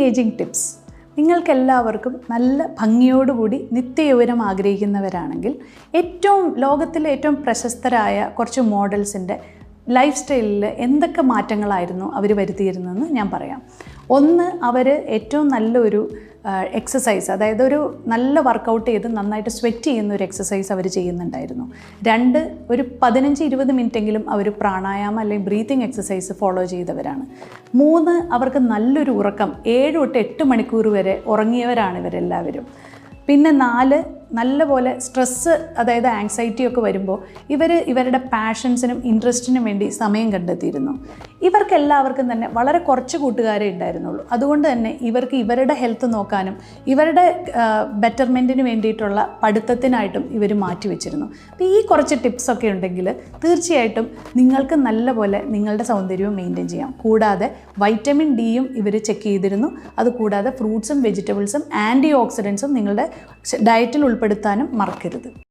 Ageing tips. നിങ്ങൾക്കെല്ലാവർക്കും നല്ല ഭംഗിയോടുകൂടി നിത്യയൗവനം ആഗ്രഹിക്കുന്നവരാണെങ്കിൽ ലോകത്തിലെ ഏറ്റവും പ്രശസ്തരായ കുറച്ച് മോഡൽസിൻ്റെ ലൈഫ് സ്റ്റൈലിൽ എന്തൊക്കെ മാറ്റങ്ങളായിരുന്നു അവർ വരുത്തിയിരുന്നതെന്ന് ഞാൻ പറയാം. ഒന്ന്, അവർ ഏറ്റവും നല്ലൊരു എക്സസൈസ്, അതായത് ഒരു നല്ല വർക്കൗട്ട് ചെയ്ത് നന്നായിട്ട് സ്വെറ്റ് ചെയ്യുന്ന ഒരു എക്സസൈസ് അവർ ചെയ്യുന്നുണ്ടായിരുന്നു. 2, ഒരു 15-20 മിനിറ്റെങ്കിലും അവർ പ്രാണായാമം അല്ലെങ്കിൽ ബ്രീത്തിങ് എക്സസൈസ് ഫോളോ ചെയ്തവരാണ്. 3, അവർക്ക് നല്ലൊരു ഉറക്കം, 7 തൊട്ട് 8 മണിക്കൂർ വരെ ഉറങ്ങിയവരാണ് ഇവരെല്ലാവരും. പിന്നെ 4, നല്ലപോലെ സ്ട്രെസ്സ്, അതായത് ആങ്സൈറ്റിയൊക്കെ വരുമ്പോൾ ഇവരുടെ പാഷൻസിനും ഇൻട്രസ്റ്റിനും വേണ്ടി സമയം കണ്ടെത്തിയിരുന്നു. ഇവർക്കെല്ലാവർക്കും തന്നെ വളരെ കുറച്ച് കൂട്ടുകാരേ ഉണ്ടായിരുന്നുള്ളൂ. അതുകൊണ്ട് തന്നെ ഇവർക്ക് ഇവരുടെ ഹെൽത്ത് നോക്കാനും ഇവരുടെ ബെറ്റർമെൻറ്റിന് വേണ്ടിയിട്ടുള്ള പഠിത്തത്തിനായിട്ടും ഇവർ മാറ്റിവെച്ചിരുന്നു. അപ്പോൾ ഈ കുറച്ച് ടിപ്സൊക്കെ ഉണ്ടെങ്കിൽ തീർച്ചയായിട്ടും നിങ്ങൾക്ക് നല്ലപോലെ നിങ്ങളുടെ സൗന്ദര്യവും മെയിൻറ്റെയിൻ ചെയ്യാം. കൂടാതെ വൈറ്റമിൻ ഡിയും ഇവർ ചെക്ക് ചെയ്തിരുന്നു. അതുകൂടാതെ ഫ്രൂട്ട്സും വെജിറ്റബിൾസും ആൻറ്റി ഓക്സിഡൻസും നിങ്ങളുടെ ഡയറ്റിൽ ഉൾപ്പെടുത്താനും മറക്കരുത്.